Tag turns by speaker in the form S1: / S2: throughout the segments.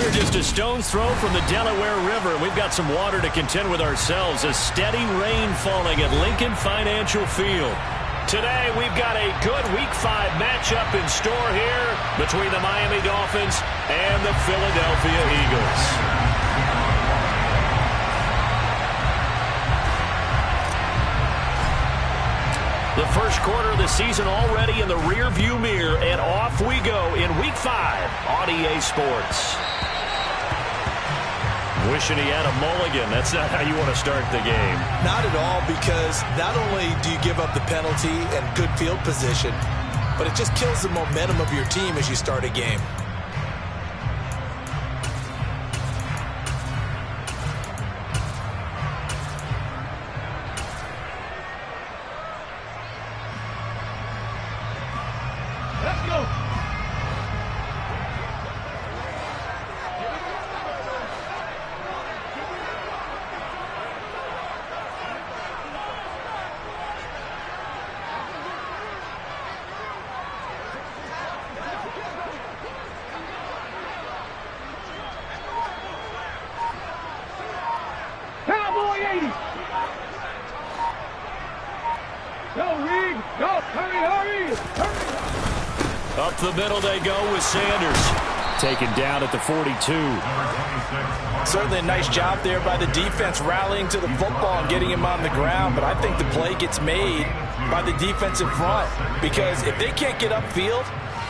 S1: We're just a stone's throw from the Delaware River, and we've got some water to contend with ourselves. A steady rain falling at Lincoln Financial Field. Today, we've got a good Week 5 matchup in store here between the Miami Dolphins and the Philadelphia Eagles. The first quarter of the season already in the rearview mirror, and off we go in Week 5 on EA Sports. Wishing he had a mulligan. That's not how you want to start the game.
S2: Not at all, because not only do you give up the penalty and good field position, but it just kills the momentum of your team as you start a game.
S3: Let's go. Cowboy 80. Go, Reed. Go. Hurry, hurry. Hurry.
S1: Up the middle they go with Sanders. Taken down at the 42.
S2: Certainly a nice job there by the defense rallying to the football and getting him on the ground, but I think the play gets made by the defensive front, because if they can't get upfield,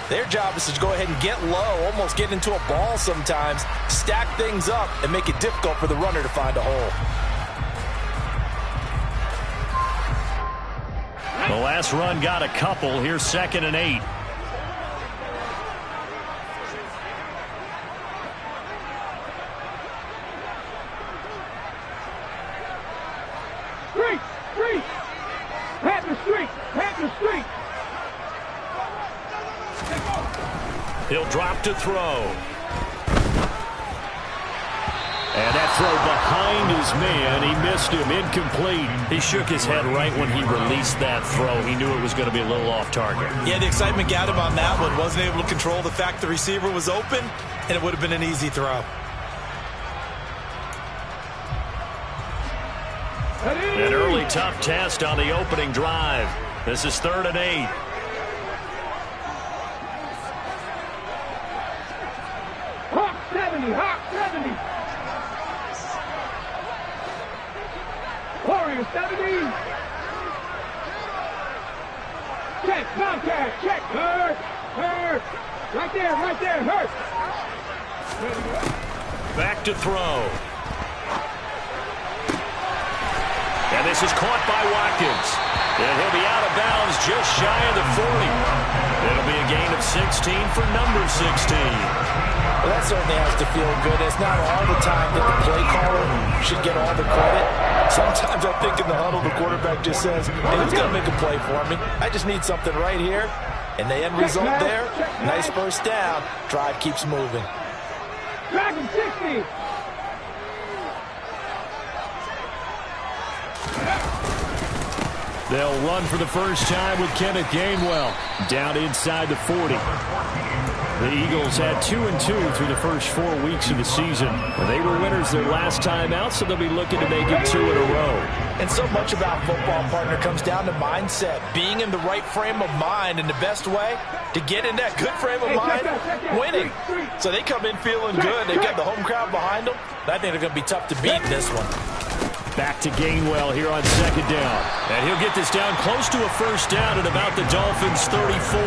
S2: their job is to go ahead and get low, almost get into a ball sometimes, stack things up, and make it difficult for the runner to find a hole.
S1: The last run got a couple. Here's 2nd and 8.
S3: Street. Panther Street. Panther Street.
S1: He'll drop to throw. And that throw behind his man. He missed him. Incomplete. He shook his head right when he released that throw. He knew it was going to be a little off target.
S2: Yeah, the excitement got him on that one. Wasn't able to control the fact the receiver was open, and it would have been an easy throw.
S1: An early tough test on the opening drive. This is 3rd and 8.
S3: Hawk 70. Hawk 70. Warrior 70. Check. Contact. Check. Hurt. Hurt. Right there. Hurt.
S1: Back to throw. And this is caught by Watkins. And he'll be out of bounds just shy of the 40. It'll be a gain of 16 for number 16.
S2: Well, that certainly has to feel good. It's not all the time that the play caller should get all the credit. Sometimes I think in the huddle, the quarterback just says, hey, who's going to make a play for me? I just need something right here. And the end result there, nice first down. Drive keeps moving.
S3: Dragon 60.
S1: They'll run for the first time with Kenneth Gainwell down inside the 40. The Eagles had 2-2 through the first 4 weeks of the season. They were winners their last time out, so they'll be looking to make it 2 in a row.
S2: And so much about football, partner, comes down to mindset, being in the right frame of mind, and the best way to get in that good frame of mind, winning. So they come in feeling good. They've got the home crowd behind them. I think they're going to be tough to beat in this one.
S1: Back to Gainwell here on 2nd down. And he'll get this down close to a first down at about the Dolphins' 34.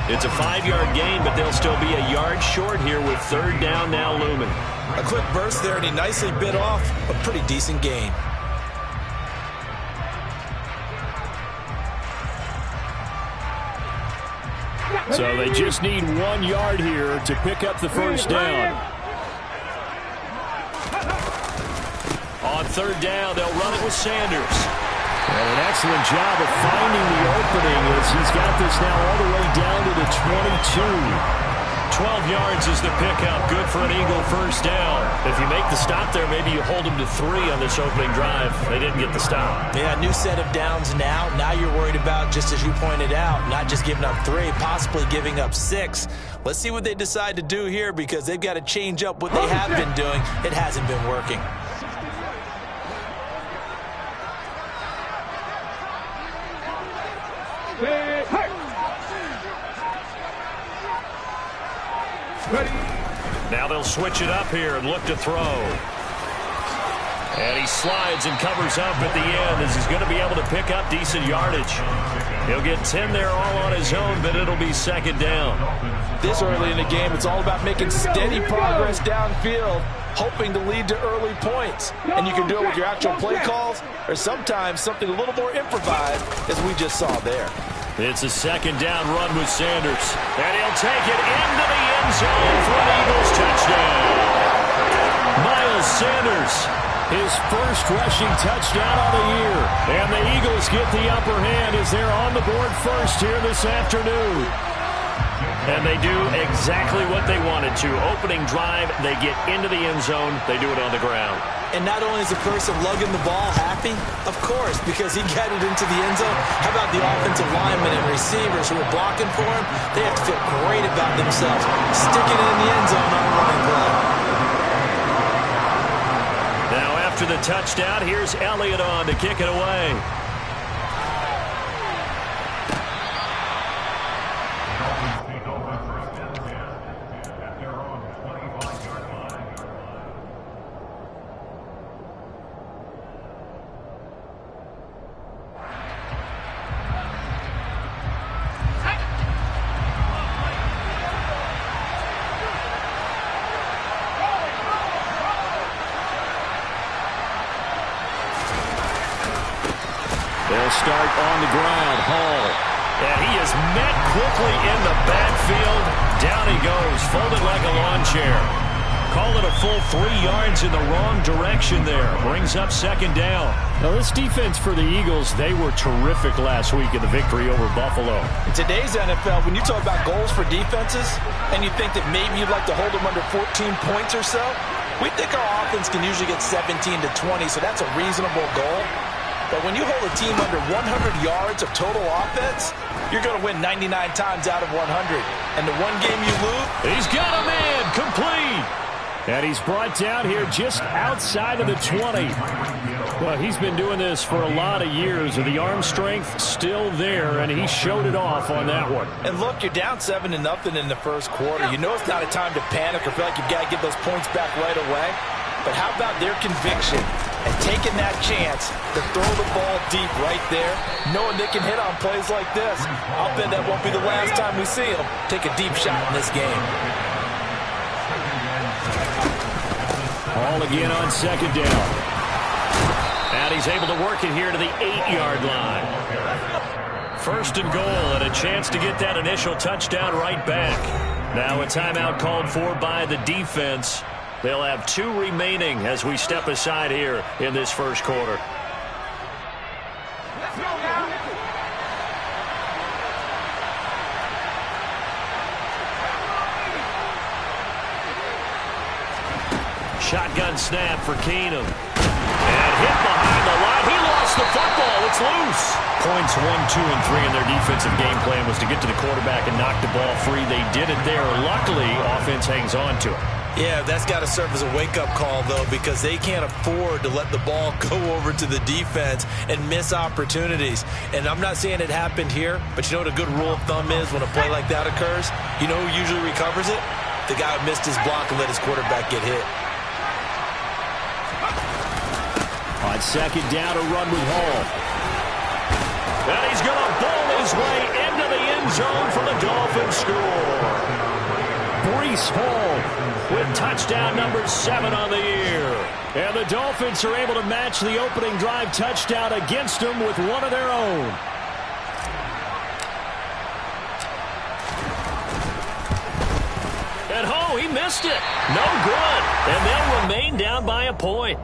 S1: It's a 5-yard gain, but they'll still be a yard short here with 3rd down now looming.
S2: A quick burst there, and he nicely bit off a pretty decent gain.
S1: So they just need 1 yard here to pick up the first down. On 3rd down, they'll run it with Sanders. And an excellent job of finding the opening as he's got this now all the way down to the 22. 12 yards is the pickup. Good for an Eagle first down. If you make the stop there, maybe you hold them to 3 on this opening drive. They didn't get the stop.
S2: Yeah, new set of downs now. Now you're worried about, just as you pointed out, not just giving up 3, possibly giving up 6. Let's see what they decide to do here, because they've got to change up what they have been doing. It hasn't been working.
S1: Now they'll switch it up here and look to throw. And he slides and covers up at the end as he's going to be able to pick up decent yardage. He'll get 10 there all on his own, but it'll be second down.
S2: This early in the game, it's all about making steady progress downfield, hoping to lead to early points. And you can do it with your actual play calls, or sometimes something a little more improvised, as we just saw there.
S1: It's a second down run with Sanders. And he'll take it into the end zone for an Eagles touchdown. Miles Sanders, his first rushing touchdown of the year. And the Eagles get the upper hand as they're on the board first here this afternoon. And they do exactly what they wanted to. Opening drive, they get into the end zone. They do it on the ground.
S2: And not only is the person lugging the ball happy, of course, because he got it into the end zone. How about the offensive linemen and receivers who are blocking for him? They have to feel great about themselves, sticking it in the end zone on a running play.
S1: Now after the touchdown, here's Elliott on to kick it away. They'll start on the ground. Hall. And he is met quickly in the backfield. Down he goes, folded like a lawn chair. Call it a full 3 yards in the wrong direction there. Brings up second down. Now this defense for the Eagles, they were terrific last week in the victory over Buffalo.
S2: In today's NFL, when you talk about goals for defenses, and you think that maybe you'd like to hold them under 14 points or so, we think our offense can usually get 17 to 20, so that's a reasonable goal. But when you hold a team under 100 yards of total offense, you're going to win 99 times out of 100. And the one game you lose...
S1: He's got a man, complete. And he's brought down here just outside of the 20. Well, he's been doing this for a lot of years, and the arm strength still there, and he showed it off on that one.
S2: And look, you're down 7-0 in the first quarter. You know it's not a time to panic or feel like you've got to get those points back right away. But how about their conviction and taking that chance to throw the ball deep right there, knowing they can hit on plays like this? I'll bet that won't be the last time we see them take a deep shot in this game.
S1: All again on second down. And he's able to work it here to the 8-yard line. First and goal, and a chance to get that initial touchdown right back. Now a timeout called for by the defense. They'll have 2 remaining as we step aside here in this first quarter.
S3: Let's go now.
S1: Shotgun snap for Keenum. And hit behind the line. He lost the football. It's loose. Points 1, 2, and 3 in their defensive game plan was to get to the quarterback and knock the ball free. They did it there. Luckily, offense hangs on to it.
S2: Yeah, that's got to serve as a wake-up call, though, because they can't afford to let the ball go over to the defense and miss opportunities. And I'm not saying it happened here, but you know what a good rule of thumb is when a play like that occurs? You know who usually recovers it? The guy who missed his block and let his quarterback get hit.
S1: On second down, a run with Hall. And he's going to bowl his way into the end zone for the Dolphins score. Breece Hall with touchdown number 7 on the year. And the Dolphins are able to match the opening drive touchdown against them with one of their own. And oh, he missed it. No good. And they'll remain down by a point.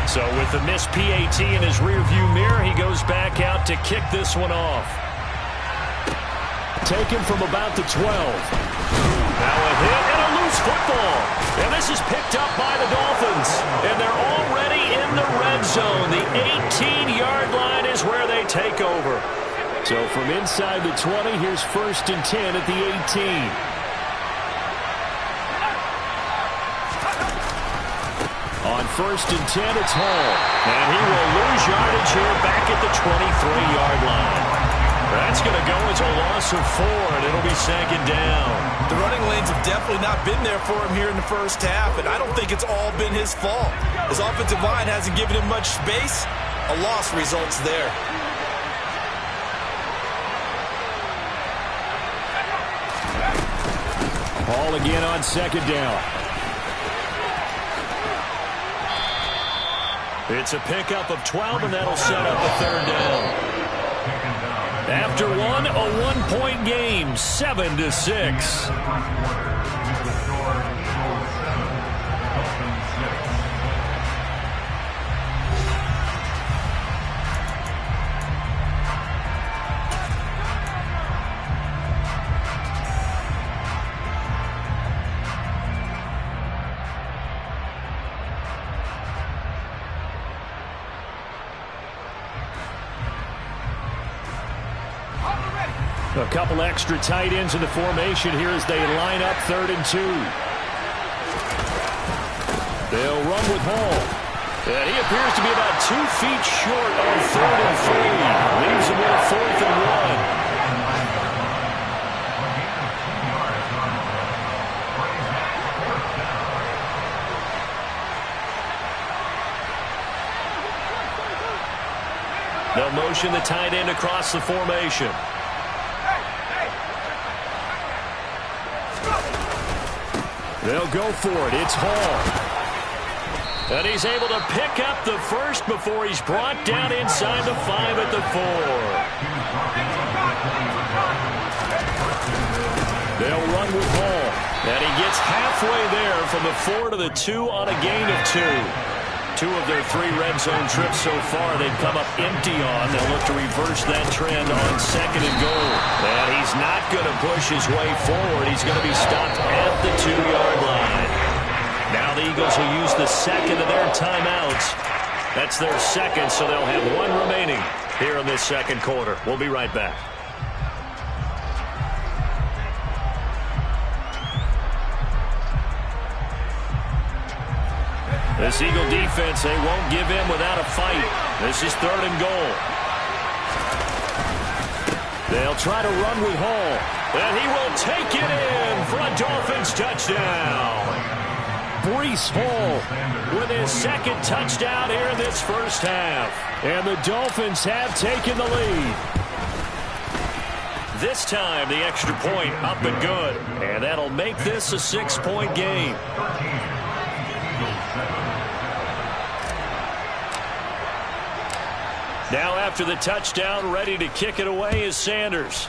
S1: So with the missed PAT in his rearview mirror, he goes back out to kick this one off. Taken from about the 12. Now a hit and a loose football. And this is picked up by the Dolphins. And they're already in the red zone. The 18-yard line is where they take over. So from inside the 20, here's 1st and 10 at the 18. On 1st and 10, it's Hall. And he will lose yardage here back at the 23-yard line. That's going to go as a loss of 4, and it'll be 2nd down.
S2: The running lanes have definitely not been there for him here in the first half, and I don't think it's all been his fault. His offensive line hasn't given him much space. A loss results there.
S1: Hall again on 2nd down. It's a pickup of 12, and that'll set up a 3rd down. After one, a 1-point game, 7-6. A couple extra tight ends in the formation here as they line up 3rd and 2. They'll run with Hall. And he appears to be about 2 feet short on 3rd and 3. Leaves him with a 4th and 1. They'll motion the tight end across the formation. They'll go for it. It's Hall. And he's able to pick up the first before he's brought down inside the 5 at the 4. They'll run with Hall. And he gets halfway there from the 4 to the 2 on a gain of 2. 2 of their 3 red zone trips so far they've come up empty on. They'll look to reverse that trend on 2nd and goal. And he's not going to push his way forward. He's going to be stopped at the 2-yard line. Now the Eagles will use the 2nd of their timeouts. That's their 2nd, so they'll have 1 remaining here in this 2nd quarter. We'll be right back. This Eagle defense, they won't give in without a fight. This is 3rd and goal. They'll try to run with Hall. And he will take it in for a Dolphins touchdown. Breece Hall with his 2nd touchdown here in this first half. And the Dolphins have taken the lead. This time, the extra point up and good. And that'll make this a 6-point game. Now after the touchdown, ready to kick it away is Sanders.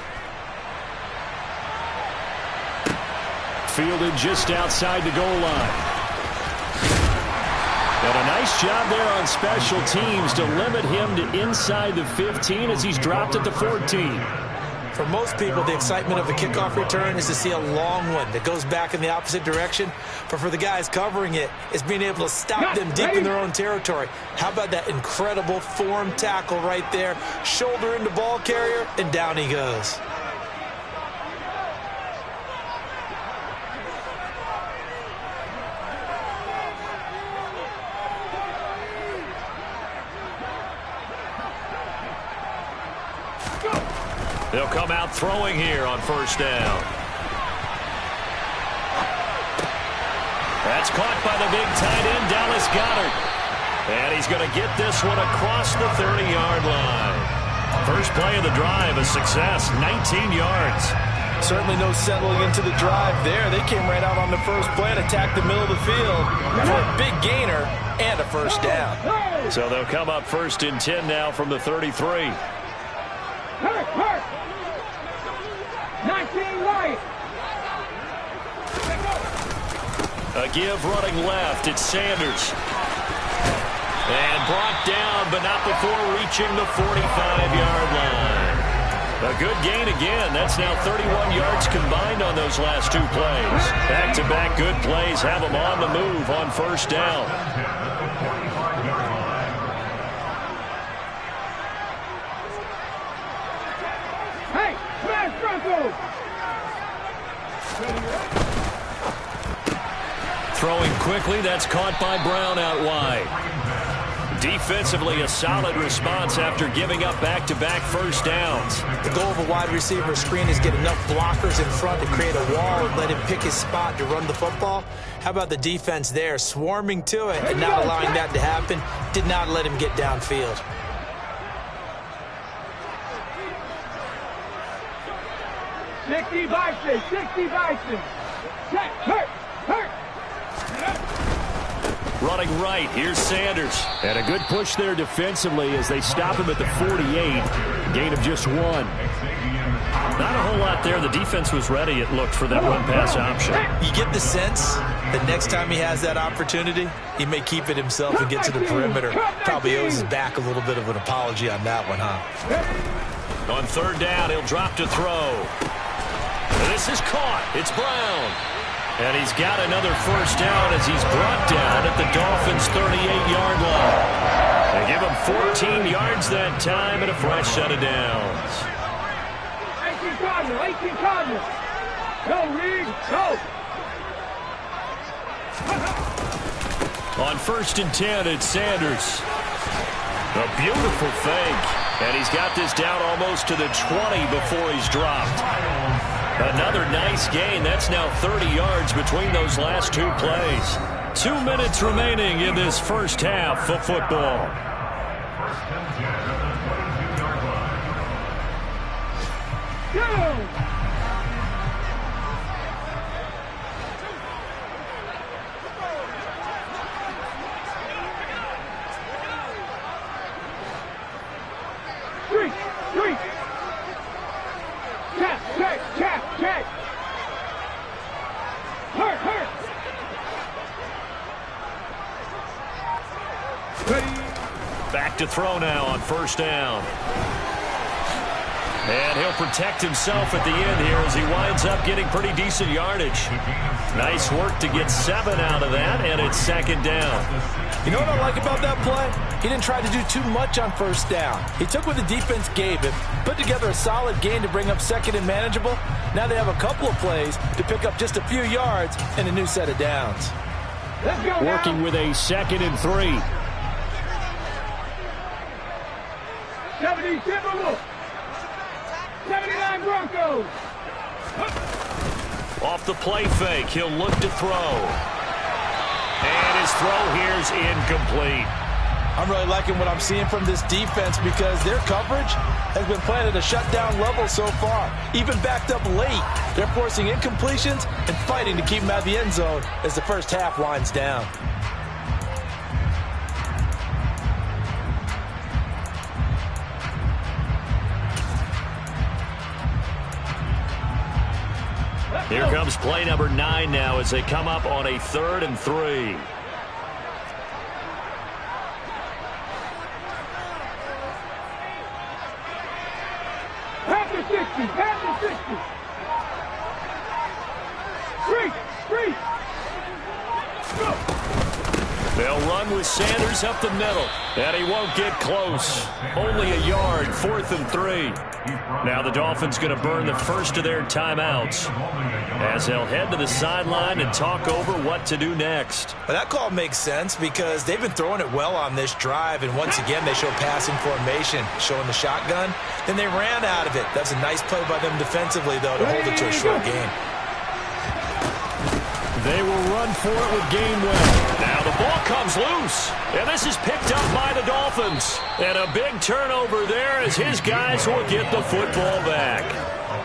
S1: Fielded just outside the goal line. And a nice job there on special teams to limit him to inside the 15 as he's dropped at the 14.
S2: For most people, the excitement of the kickoff return is to see a long one that goes back in the opposite direction. But for the guys covering it, it's being able to stop them deep in their own territory. How about that incredible form tackle right there? Shoulder into ball carrier, and down he goes.
S1: They'll come out throwing here on 1st down. That's caught by the big tight end, Dallas Goedert. And he's going to get this one across the 30-yard line. First play of the drive, a success, 19 yards.
S2: Certainly no settling into the drive there. They came right out on the first play and attacked the middle of the field for a big gainer and a 1st down.
S1: So they'll come up 1st and 10 now from the 33.
S3: Hurt. 19 right.
S1: A give running left. It's Sanders. And brought down, but not before reaching the 45-yard line. A good gain again. That's now 31 yards combined on those last 2 plays. Back-to-back good plays have them on the move on first down.
S3: Hey, smash Broncos!
S1: Throwing quickly, that's caught by Brown out wide. Defensively, a solid response after giving up back-to-back first downs.
S2: The goal of a wide receiver screen is get enough blockers in front to create a wall and let him pick his spot to run the football. How about the defense there, swarming to it and not allowing that to happen? Did not let him get downfield.
S3: Sixty Bison! Check, hurt!
S1: Running right, here's Sanders. And a good push there defensively as they stop him at the 48. Gain of just 1. Not a whole lot there. The defense was ready, it looked, for that run-pass option.
S2: You get the sense that next time he has that opportunity, he may keep it himself and get to the perimeter. Probably owes his back a little bit of an apology on that one, huh?
S1: On third down, he'll drop to throw. This is caught. It's Brown. And he's got another first down as he's brought down at the Dolphins' 38-yard line. They give him 14 yards that time and a fresh set of downs.
S3: 18 Cardinals! Go, Reed, go!
S1: On 1st and 10, it's Sanders. A beautiful fake. And he's got this down almost to the 20 before he's dropped. Another nice gain. That's now 30 yards between those last 2 plays. 2 minutes remaining in this first half of football.
S3: Go! Three! Check! Hurt!
S1: Back to throw now on first down. And he'll protect himself at the end here as he winds up getting pretty decent yardage. Nice work to get 7 out of that, and it's 2nd down.
S2: You know what I like about that play? He didn't try to do too much on first down. He took what the defense gave him, put together a solid gain to bring up 2nd and manageable. Now they have a couple of plays to pick up just a few yards and a new set of downs.
S3: Let's go
S1: Working
S3: now.
S1: with a 2nd and 3.
S3: 70 Timberwolves! 79 Broncos!
S1: Off the play fake, he'll look to throw. And his throw here's incomplete.
S2: I'm really liking what I'm seeing from this defense because their coverage has been playing at a shutdown level so far. Even backed up late, they're forcing incompletions and fighting to keep them out of the end zone as the first half winds down.
S1: Here comes play number 9 now as they come up on a 3rd and 3.
S3: Pass the 60! Three! Go!
S1: They'll run with Sanders up the middle. And he won't get close. Only a yard, 4th and 3. Now the Dolphins going to burn the first of their timeouts as they'll head to the sideline and talk over what to do next.
S2: Well, that call makes sense because they've been throwing it well on this drive, and once again they show passing formation, showing the shotgun. Then they ran out of it. That's a nice play by them defensively, though, to hold it to a short game.
S1: They will run for it with Gainwell. Now the ball comes loose. And this is picked up by the Dolphins. And a big turnover there as his guys will get the football back.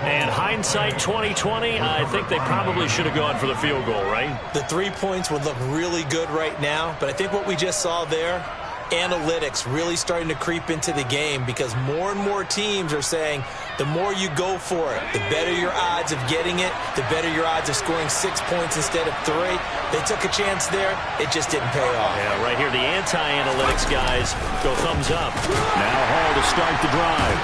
S1: And hindsight 2020, I think they probably should have gone for the field goal, right?
S2: The 3 points would look really good right now, but I think what we just saw there analytics really starting to creep into the game because more and more teams are saying the more you go for it, the better your odds of getting it, the better your odds of scoring 6 points instead of 3. They took a chance there. It just didn't pay off.
S1: Yeah, right here, the anti-analytics guys go thumbs up. Now Hall to start the drive.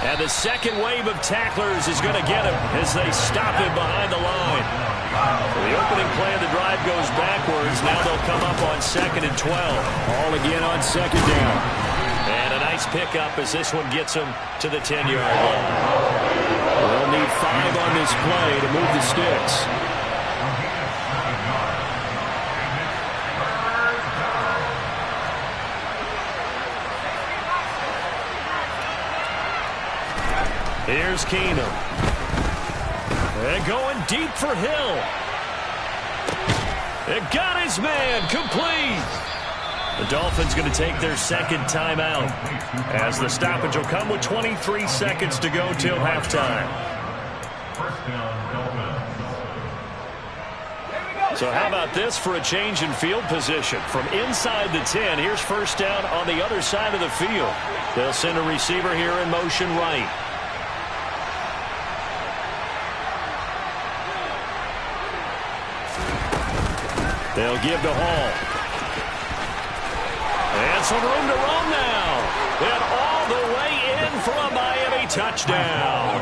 S1: And the second wave of tacklers is going to get him as they stop him behind the line. The opening play of the drive goes backwards. Now they'll come up on 2nd and 12. All again on 2nd down. And a nice pickup as this one gets them to the 10-yard line. They'll need 5 on this play to move the sticks. Here's Keenum. And going deep for Hill. It got his man complete. The Dolphins going to take their second timeout as the stoppage will come with 23 seconds to go till halftime. So how about this for a change in field position? From inside the 10, here's first down on the other side of the field. They'll send a receiver here in motion right. They'll give to Hall. And some room to run now. And all the way in for a Miami touchdown.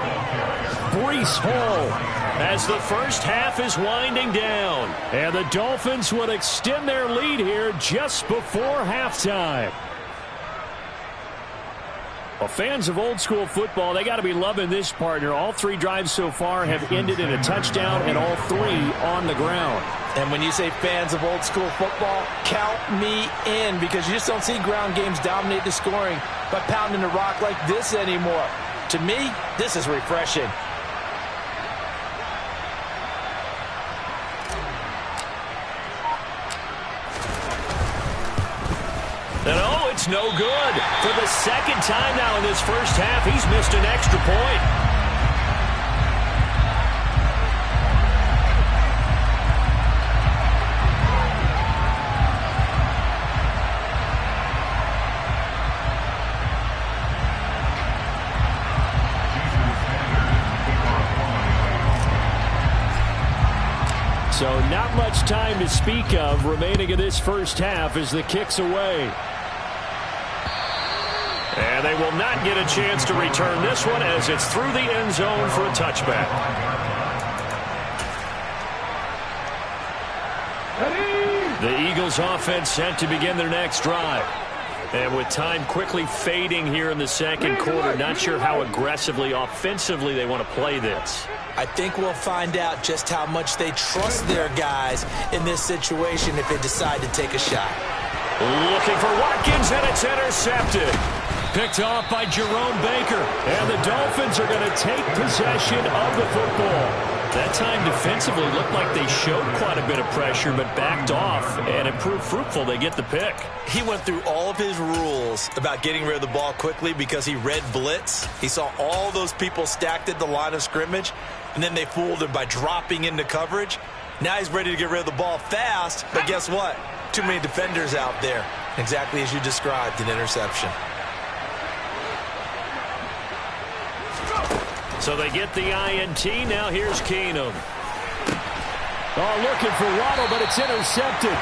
S1: Breece Hall as the first half is winding down. And the Dolphins would extend their lead here just before halftime. Well, fans of old school football, they got to be loving this partner. All 3 drives so far have ended in a touchdown and all 3 on the ground.
S2: And when you say fans of old school football, count me in because you just don't see ground games dominate the scoring by pounding the rock like this anymore. To me, this is refreshing.
S1: And oh, it's no good. For the second time now in this first half, he's missed an extra point. So not much time to speak of remaining in this first half as the kick's away. And they will not get a chance to return this one as it's through the end zone for a touchback. The Eagles offense set to begin their next drive. And with time quickly fading here in the second quarter, not sure how aggressively, offensively they want to play this.
S2: I think we'll find out just how much they trust their guys in this situation if they decide to take a shot.
S1: Looking for Watkins, and it's intercepted. Picked off by Jerome Baker. And the Dolphins are going to take possession of the football. That time defensively looked like they showed quite a bit of pressure but backed off, and it proved fruitful. They get the pick.
S2: He went through all of his rules about getting rid of the ball quickly because he read blitz. He saw all those people stacked at the line of scrimmage, and then they fooled him by dropping into coverage. Now he's ready to get rid of the ball fast, but guess what? Too many defenders out there. Exactly as you described, an interception.
S1: So they get the INT. Now here's Keenum. Oh, looking for Waddle, but it's intercepted.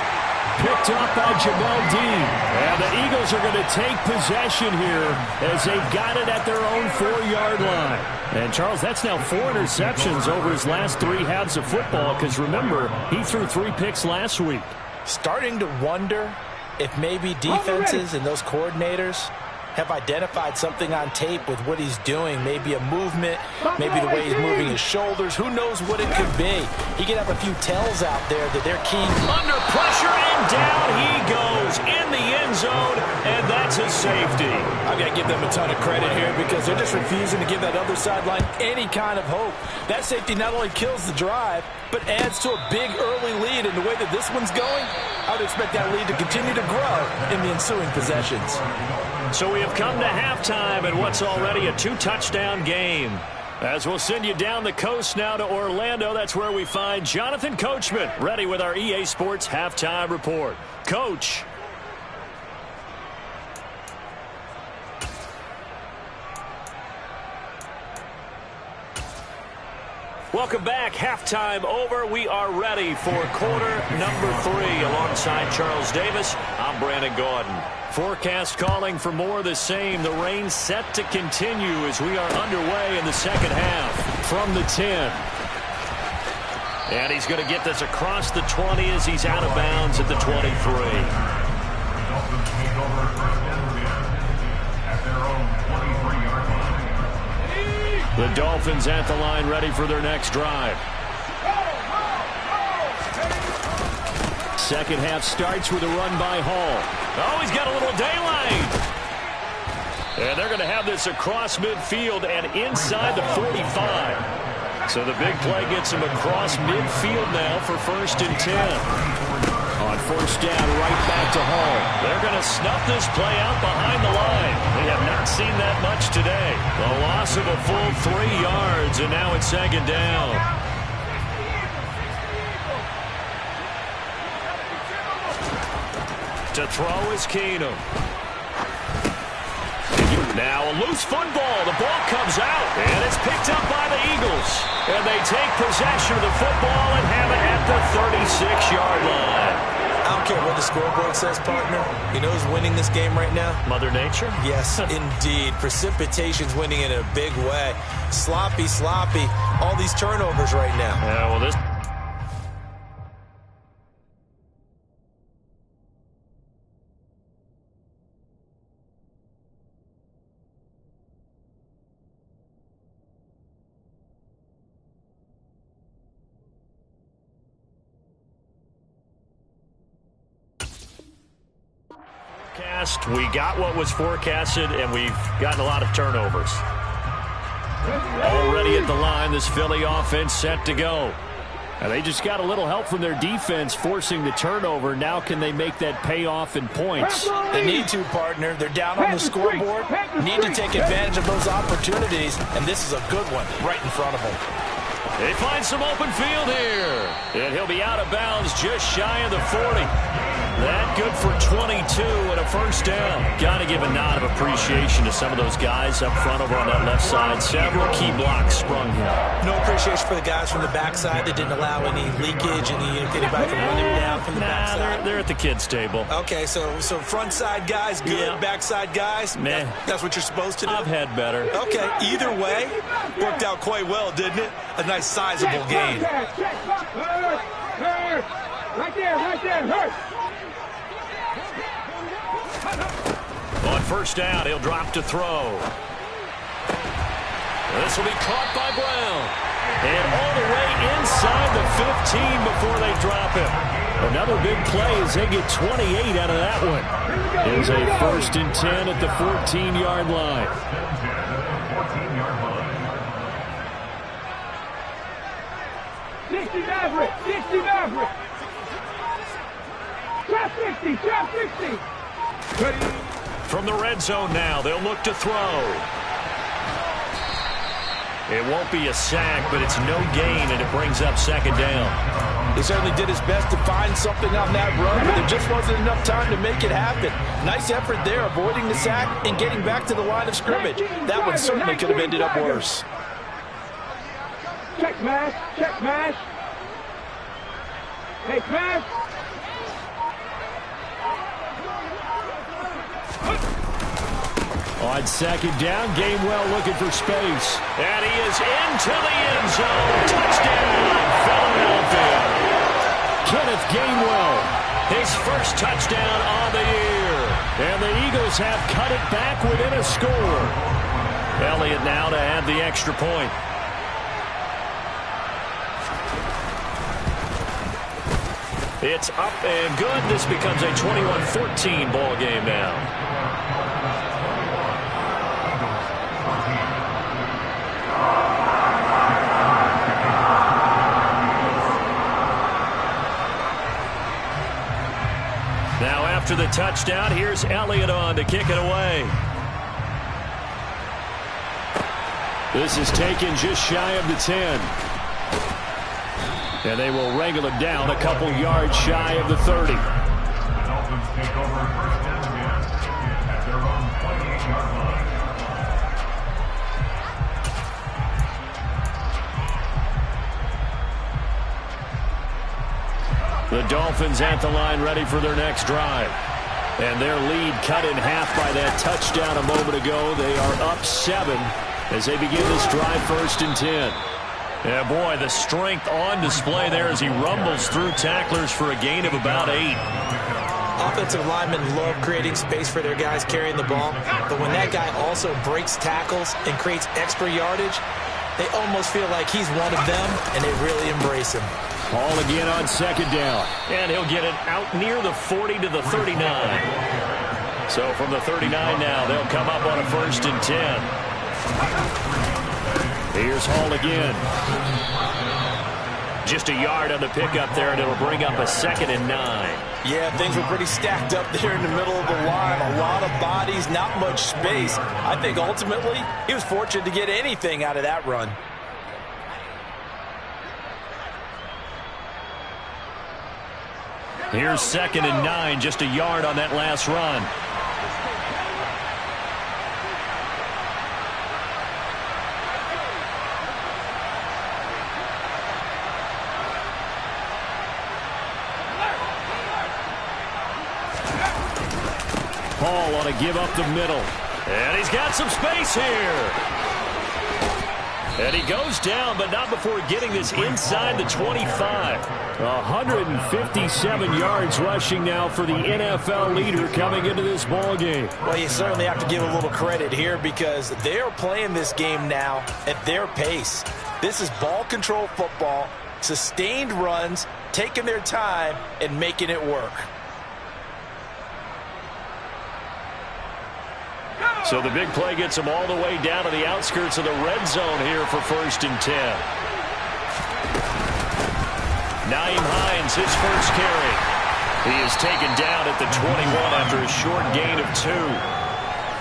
S1: Picked up by Jamel Dean. And the Eagles are going to take possession here as they've got it at their own 4-yard line. And, Charles, that's now 4 interceptions over his last 3 halves of football because, remember, he threw 3 picks last week.
S2: Starting to wonder if maybe defenses and those coordinators have identified something on tape with what he's doing. Maybe a movement, maybe the way he's moving his shoulders. Who knows what it could be? He could have a few tells out there that they're keen.
S1: Under pressure, and down he goes in the end zone, and that's a safety.
S2: I've got to give them a ton of credit here because they're just refusing to give that other sideline any kind of hope. That safety not only kills the drive, but adds to a big early lead. And the way that this one's going, I would expect that lead to continue to grow in the ensuing possessions.
S1: So we have come to halftime in what's already a 2-touchdown game. As we'll send you down the coast now to Orlando, that's where we find Jonathan Coachman ready with our EA Sports Halftime Report. Coach. Welcome back. Halftime over. We are ready for quarter number 3. Alongside Charles Davis, I'm Brandon Gordon. Forecast calling for more of the same. The rain set to continue as we are underway in the second half. From the 10. And he's going to get this across the 20 as he's out of bounds at the 23. The Dolphins at the line ready for their next drive. Second half starts with a run by Hall. Oh, he's got a little daylight. And they're going to have this across midfield and inside the 45. So the big play gets him across midfield now for 1st and 10. On 1st down, right back to Hall. They're going to snuff this play out behind the line. We have not seen that much today. A loss of a full 3 yards, and now it's 2nd down. To throw is Keenum. Now a loose football. The ball comes out, and it's picked up by the Eagles. And they take possession of the football and have it at the 36-yard line.
S2: I don't care what the scoreboard says, partner. You know who's winning this game right now?
S1: Mother Nature?
S2: Yes, indeed. Precipitation's winning in a big way. Sloppy. All these turnovers right now.
S1: Yeah, well, this... We got what was forecasted, and we've gotten a lot of turnovers. Already at the line, this Philly offense set to go. And they just got a little help from their defense forcing the turnover. Now can they make that pay off in points?
S2: They need to, partner. They're down on the scoreboard. Need to take advantage of those opportunities, and this is a good one right in front of them.
S1: They find some open field here. And he'll be out of bounds just shy of the 40. That good for 22 and a 1st down. Got to give a nod of appreciation to some of those guys up front over on that left side. Several key blocks sprung here.
S2: No appreciation for the guys from the backside that didn't allow any leakage, anybody from running down from the backside.
S1: They're at the kids' table.
S2: Okay, so front side guys good, yeah. Backside guys,
S1: meh.
S2: That's what you're supposed to do?
S1: I've had better.
S2: Okay, either way, worked out quite well, didn't it? A nice sizable gain.
S3: Right there, hurt.
S1: On 1st down, he'll drop to throw. This will be caught by Brown. And all the way inside the 15 before they drop him. Another big play as they get 28 out of that one. It's a 1st and 10 at the 14-yard line.
S3: 60 Maverick. Trap 60.
S1: From the red zone now, they'll look to throw. It won't be a sack, but it's no gain, and it brings up 2nd down.
S2: He certainly did his best to find something on that run, but there just wasn't enough time to make it happen. Nice effort there, avoiding the sack and getting back to the line of scrimmage. That one certainly could have ended up worse.
S3: Check mash. Hey, smash.
S1: On 2nd down, Gainwell looking for space. And he is into the end zone. Touchdown, Philadelphia. Kenneth Gainwell, his 1st touchdown on the year. And the Eagles have cut it back within a score. Elliott now to add the extra point. It's up and good. This becomes a 21-14 ball game now. Now after the touchdown, here's Elliott on to kick it away. This is taken just shy of the 10. And they will wrangle him down a couple yards shy of the 30. Dolphins take over 1st and 10 at their own 28-yard line.
S3: 60
S1: The Dolphins at the line ready for their next drive. And their lead cut in half by that touchdown a moment ago. They are up 7 as they begin this drive 1st and 10. Yeah, boy, the strength on display there as he rumbles through tacklers for a gain of about 8.
S2: Offensive linemen love creating space for their guys carrying the ball, but when that guy also breaks tackles and creates extra yardage, they almost feel like he's one of them, and they really embrace him.
S1: Ball again on 2nd down, and he'll get it out near the 40 to the 39. So from the 39 now, they'll come up on a 1st and 10. Here's Hall again. Just a yard on the pickup there, and it'll bring up a 2nd and 9.
S2: Yeah, things were pretty stacked up there in the middle of the line. A lot of bodies, not much space. I think ultimately he was fortunate to get anything out of that run.
S1: Here's 2nd and 9, just a yard on that last run. Paul on a give up the middle. And he's got some space here. And he goes down, but not before getting this inside the 25. 157 yards rushing now for the NFL leader coming into this ball game.
S2: Well, you certainly have to give a little credit here because they're playing this game now at their pace. This is ball control football, sustained runs, taking their time, and making it work.
S1: So the big play gets him all the way down to the outskirts of the red zone here for 1st and 10. Naeem Hines, his first carry. He is taken down at the 21 after a short gain of 2.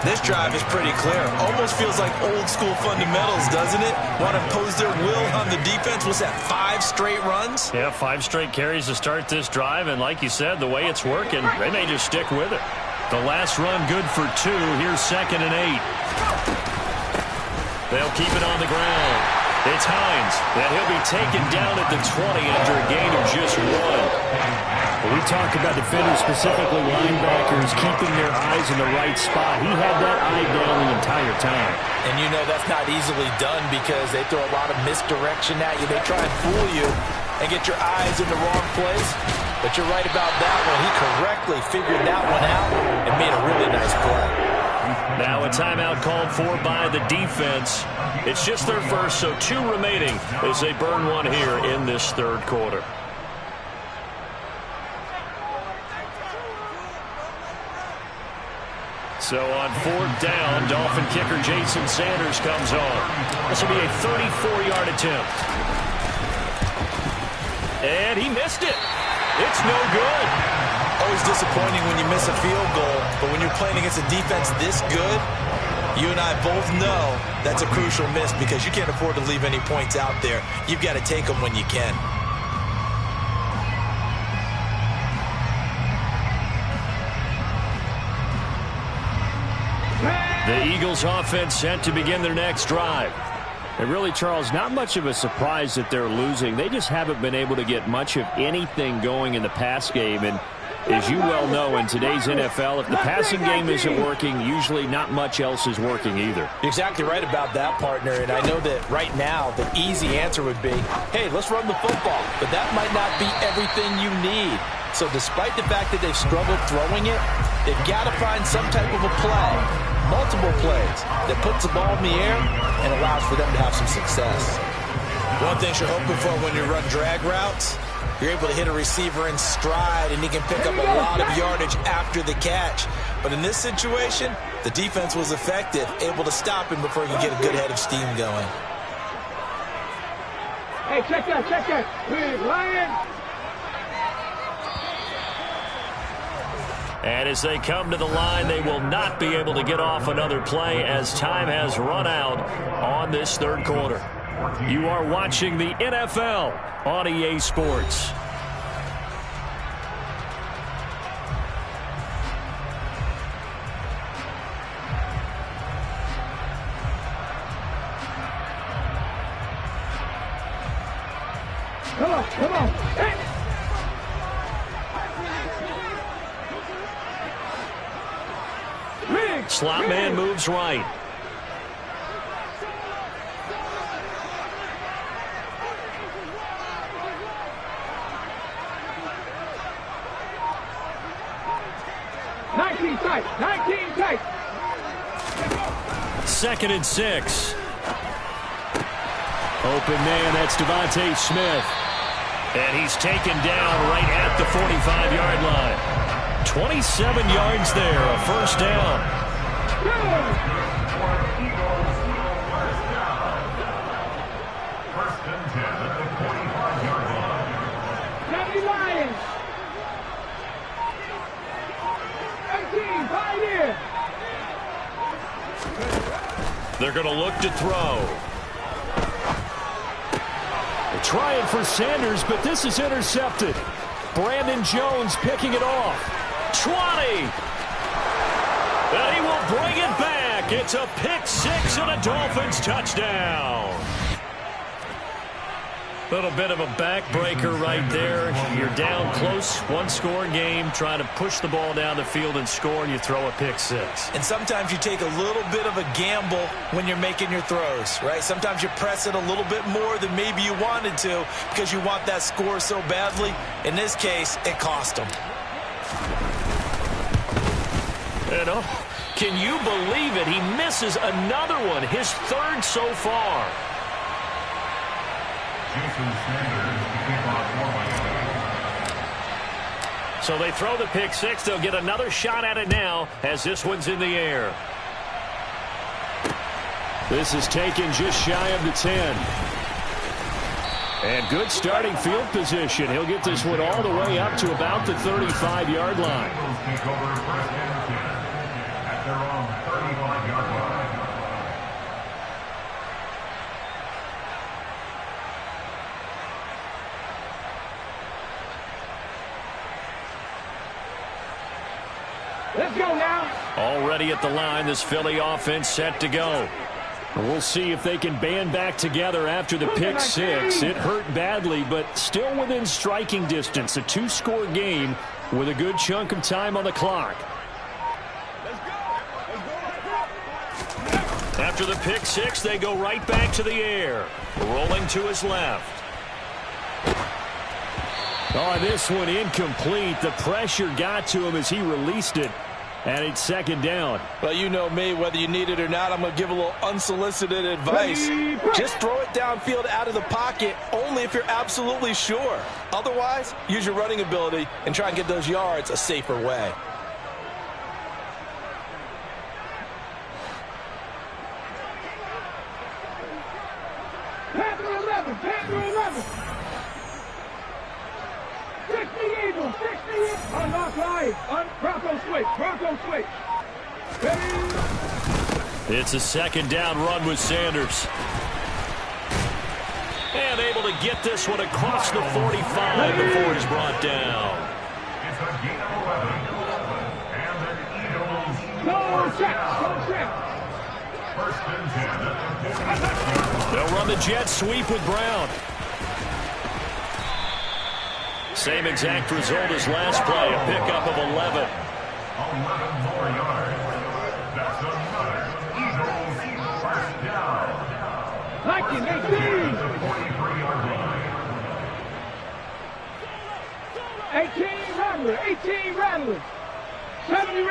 S2: This drive is pretty clear. Almost feels like old school fundamentals, doesn't it? Want to impose their will on the defense. Was that 5 straight runs?
S1: Yeah, 5 straight carries to start this drive. And like you said, the way it's working, they may just stick with it. The last run good for 2. Here's 2nd and 8. They'll keep it on the ground. It's Hines, and he'll be taken down at the 20 after a gain of just 1. When we talk about defenders, specifically linebackers, keeping their eyes in the right spot, he had that eye down the entire time.
S2: And you know that's not easily done because they throw a lot of misdirection at you. They try and fool you and get your eyes in the wrong place. But you're right about that one. He correctly figured that one out and made a really nice play.
S1: Now a timeout called for by the defense. It's just their first, so 2 remaining as they burn one here in this 3rd quarter. So on 4th down, Dolphin kicker Jason Sanders comes on. This will be a 34-yard attempt. And he missed it. It's no good.
S2: Always disappointing when you miss a field goal, but when you're playing against a defense this good, you and I both know that's a crucial miss because you can't afford to leave any points out there. You've got to take them when you can.
S1: The Eagles offense set to begin their next drive. And really, Charles, not much of a surprise that they're losing. They just haven't been able to get much of anything going in the pass game. And as you well know, in today's NFL, if the passing game isn't working, usually not much else is working either.
S2: You're exactly right about that, partner. And I know that right now the easy answer would be, hey, let's run the football. But that might not be everything you need. So despite the fact that they've struggled throwing it, they've got to find some type of a play, multiple plays, that puts the ball in the air and allows for them to have some success. One thing you're hoping for when you run drag routes, you're able to hit a receiver in stride and he can pick up a lot of yardage after the catch. But in this situation, the defense was effective, able to stop him before he could get a good head of steam going.
S3: Hey, check that, Please, Lion.
S1: And as they come to the line, they will not be able to get off another play as time has run out on this 3rd quarter. You are watching the NFL on EA Sports.
S3: Come on. Hey.
S1: Slot man moves right.
S3: Tight.
S1: 2nd and 6. Open man, that's Devontae Smith. And he's taken down right at the 45-yard line. 27 yards there, a first down.
S4: First and 10 at the 45-yard line.
S3: Johnny Lions. 18, 5 years.
S1: They're going to look to throw. They're trying for Sanders, but this is intercepted. Brandon Jones picking it off. 20. And he will bring it back. It's a pick six and a Dolphins touchdown. Little bit of a backbreaker right there. You're down close, one-score game, trying to push the ball down the field and score, and you throw a pick six.
S2: And sometimes you take a little bit of a gamble when you're making your throws, right? Sometimes you press it a little bit more than maybe you wanted to because you want that score so badly. In this case, it cost them.
S1: And oh, can you believe it? He misses another one, his third so far. So they throw the pick six. They'll get another shot at it now as this one's in the air. This is taken just shy of the 10. And good starting field position. He'll get this one all the way up to about the 35-yard line.
S4: At their own 35-yard line.
S3: Let's go now.
S1: Already at the line, this Philly offense set to go. We'll see if they can band back together after the pick six. It hurt badly, but still within striking distance. A two-score game with a good chunk of time on the clock. After the pick six, they go right back to the air. Rolling to his left. Oh, this one incomplete. The pressure got to him as he released it. And it's second down.
S2: Well, you know me, whether you need it or not, I'm going to give a little unsolicited advice. Just throw it downfield out of the pocket only if you're absolutely sure. Otherwise, use your running ability and try and get those yards a safer way.
S3: Panther 11. 60 Eagles. Unlock line. Bronco switch. Ready?
S1: It's a second down run with Sanders. And able to get this one across the 45 before he's brought down.
S4: It's a gain of 11. And the Eagles.
S3: Go check.
S4: First and 10 at the 46-yard line.
S1: They'll run the jet sweep with Brown. Same exact result as last play, a pickup of 11.
S4: 11 more yards. That's another Eagles first down.
S3: Like it, 18.
S4: The 43-yard line.
S3: 18 Rattler. 70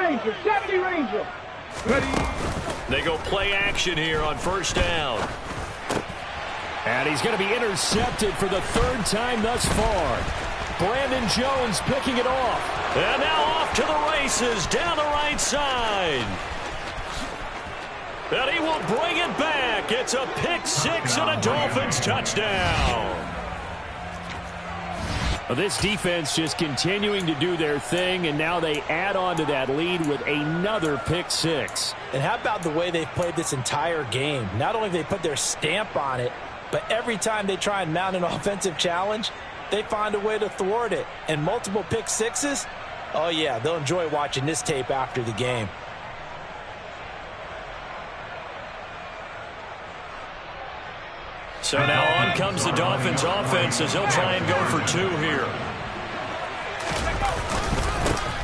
S3: Ranger. Ready?
S1: They go play action here on first down. And he's going to be intercepted for the third time thus far. Brandon Jones picking it off. And now off to the races down the right side. And he will bring it back. It's a pick six and a Dolphins touchdown. Well, this defense just continuing to do their thing, and now they add on to that lead with another pick six.
S2: And how about the way they've played this entire game? Not only have they put their stamp on it, but every time they try and mount an offensive challenge, they find a way to thwart it. And multiple pick sixes, oh yeah, they'll enjoy watching this tape after the game.
S1: So now on comes the Dolphins offense as they'll try and go for two here.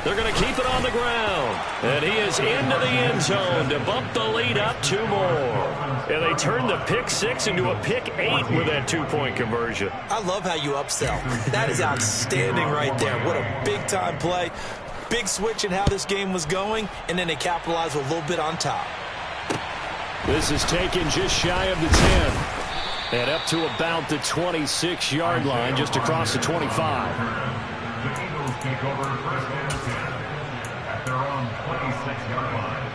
S1: They're going to keep it on the ground. And he is into the end zone to bump the lead up 2 more. And they turn the pick 6 into a pick 8 with that 2-point conversion.
S2: I love how you upsell. That is outstanding right there. What a big-time play. Big switch in how this game was going, and then they capitalize a little bit on top.
S1: This is taken just shy of the 10. And up to about the 26-yard line, just across the 25.
S4: The Eagles take over first and 10 at their own 26-yard line.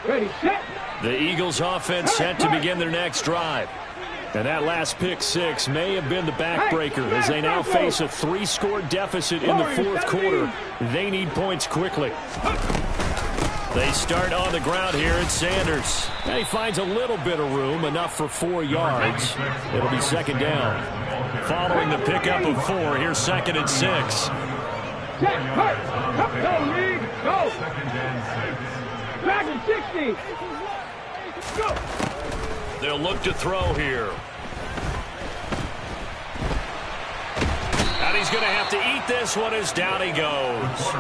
S3: Ready, set.
S1: The Eagles offense set to begin their next drive. And that last pick 6 may have been the backbreaker as they now face a 3-score deficit in the 4th quarter. They need points quickly. They start on the ground here at Sanders. And he finds a little bit of room, enough for 4 yards. It'll be 2nd down. Following the pickup of 4, here's 2nd and 6.
S3: Go, lead, go.
S4: 2nd and 6.
S3: Back in 60. Go.
S1: They'll look to throw here. And he's going to have to eat this one as down he goes.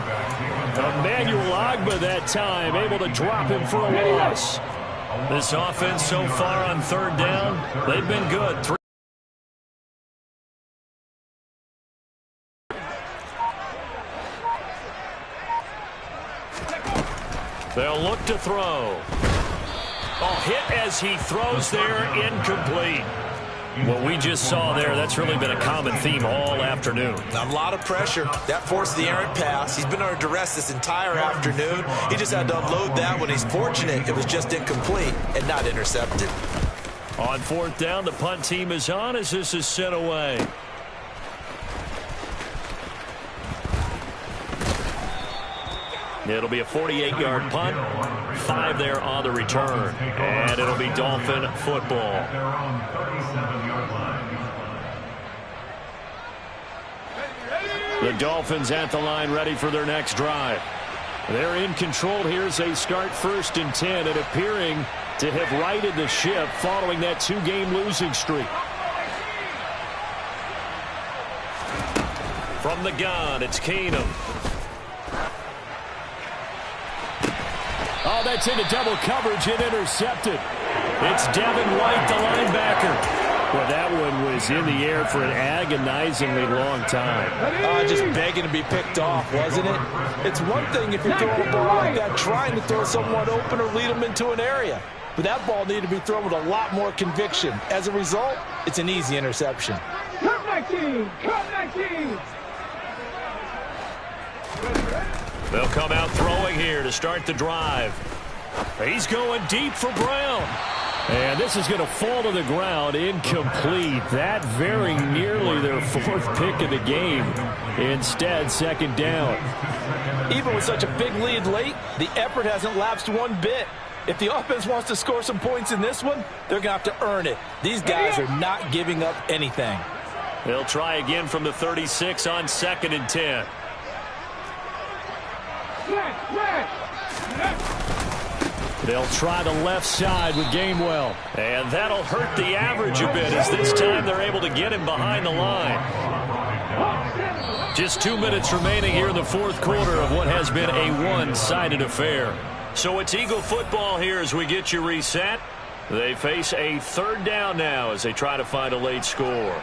S1: Emmanuel Ogbah that time, able to drop him for a loss. This offense so far on 3rd down, they've been good. They'll look to throw. Oh, hit as he throws there, incomplete. What we just saw there, that's really been a common theme all afternoon.
S2: A lot of pressure. That forced the errant pass. He's been under duress this entire afternoon. He just had to unload that one. He's fortunate it was just incomplete and not intercepted.
S1: On 4th down, the punt team is on as this is sent away. It'll be a 48-yard punt, 5 there on the return, and it'll be Dolphin football.
S4: Their own 37-yard line.
S1: The Dolphins at the line ready for their next drive. They're in control here as they start 1st and 10 and appearing to have righted the ship following that 2-game losing streak. From the gun, it's Keenum. Oh, that's into double coverage and intercepted. It's Devin White, the linebacker. Well, that one was in the air for an agonizingly long time.
S2: Just begging to be picked off, wasn't it? It's one thing if you're throwing a ball like that, trying to throw someone open or lead them into an area. But that ball needed to be thrown with a lot more conviction. As a result, it's an easy interception.
S3: Cut 19. Cut 19.
S1: They'll come out throwing here to start the drive. He's going deep for Brown. And this is going to fall to the ground, incomplete. That very nearly their 4th pick of the game. Instead, 2nd down.
S2: Even with such a big lead late, the effort hasn't lapsed one bit. If the offense wants to score some points in this one, they're going to have to earn it. These guys are not giving up anything.
S1: They'll try again from the 36 on 2nd and 10. They'll try the left side with Gainwell. And that'll hurt the average a bit as this time they're able to get him behind the line. Just 2 minutes remaining here in the 4th quarter of what has been a one-sided affair. So it's Eagle football here as we get you reset. They face a 3rd down now as they try to find a late score.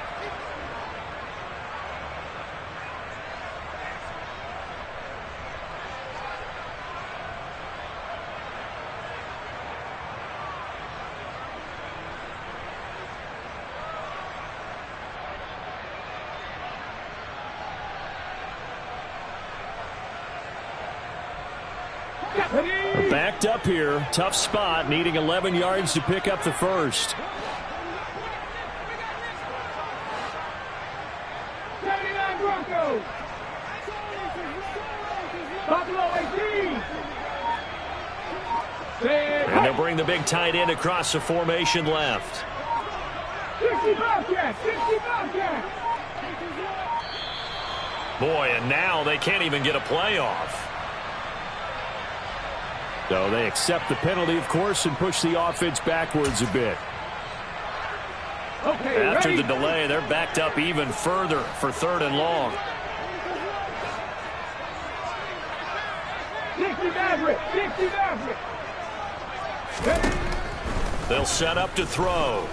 S1: Backed up here. Tough spot, needing 11 yards to pick up the 1st.
S3: 79 Broncos. Buffalo 18.
S1: And they'll bring the big tight end across the formation left.
S3: 60 Bobcats. 60 Bobcats.
S1: Boy, and now they can't even get a playoff. So they accept the penalty, of course, and push the offense backwards a bit.
S3: Okay,
S1: After
S3: ready?
S1: the delay, they're backed up even further for 3rd and long.
S3: 60 Maverick. 60 Maverick. Ready?
S1: They'll set up to throw.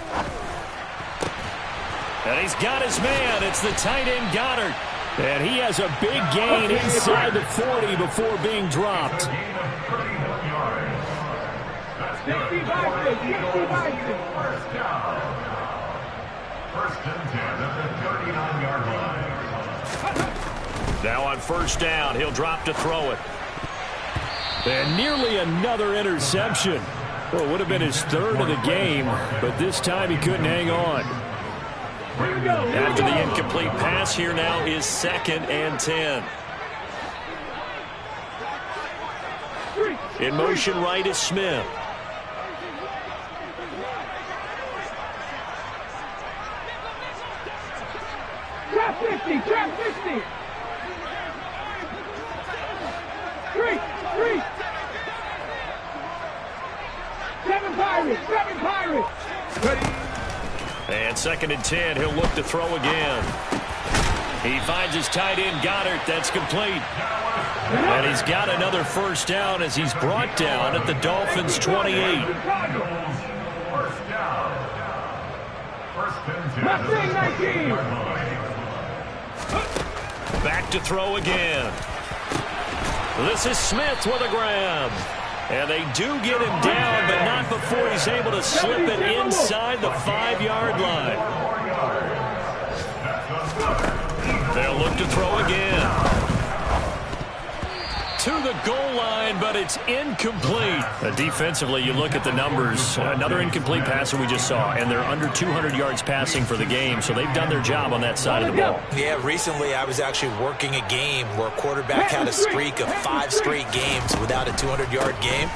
S1: And he's got his man. It's the tight end Goddard. And he has a big gain inside the 40 before being dropped.
S3: 60 Bison. 60 Bison.
S4: First down. First and 10 at the 39-yard line.
S1: Now on first down, he'll drop to throw it. And nearly another interception. Well, it would have been his 3rd of the game, but this time he couldn't hang on. After the incomplete pass, here now is 2nd and 10. In motion right is Smith.
S3: Trap 50. Trap 50. 3. 7 Pirates. 7 Pirates. Ready?
S1: And 2nd and 10, he'll look to throw again. He finds his tight end Goddard. That's complete. And he's got another first down as he's brought down at the Dolphins' 28.
S4: First down. First and 10 at the
S3: Mustang 19.
S4: 19-yard line.
S1: Back to throw again. This is Smith with a grab. And they do get him down, but not before he's able to slip it inside the 5-yard line. They'll look to throw again. To the goal line, but it's incomplete. Defensively, you look at the numbers. Another incomplete pass that we just saw, and they're under 200 yards passing for the game, so they've done their job on that side of the ball.
S2: Yeah, recently I was actually working a game where a quarterback had a streak of 5 straight games without a 200-yard game.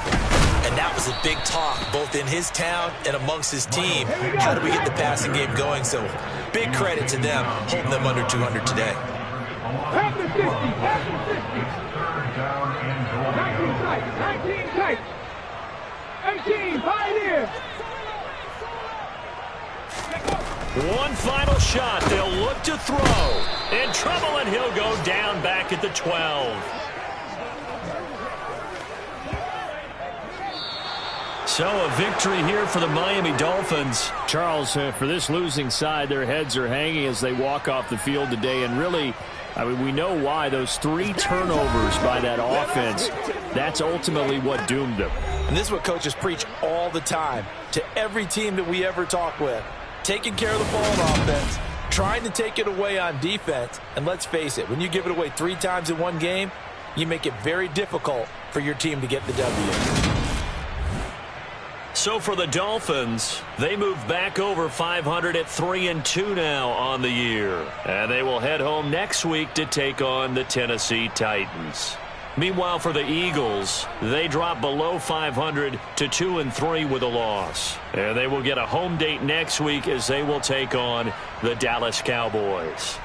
S2: And that was a big talk, both in his town and amongst his team. How do we get the passing game going? So big credit to them, holding them under 200 today.
S3: Half the 50. Half the 50.
S4: Down and goal.
S3: 19 tight. 19 tight. 18. Pioneer.
S1: One final shot. They'll look to throw. In trouble, and he'll go down back at the 12. So a victory here for the Miami Dolphins. Charles, for this losing side, their heads are hanging as they walk off the field today. And really, I mean, we know why. Those 3 turnovers by that offense, that's ultimately what doomed them.
S2: And this is what coaches preach all the time to every team that we ever talk with. Taking care of the ball on offense, trying to take it away on defense. And let's face it, when you give it away 3 times in one game, you make it very difficult for your team to get the W.
S1: So for the Dolphins, they move back over 500 at 3-2 now on the year. And they will head home next week to take on the Tennessee Titans. Meanwhile, for the Eagles, they drop below 500 to 2-3 with a loss. And they will get a home date next week as they will take on the Dallas Cowboys.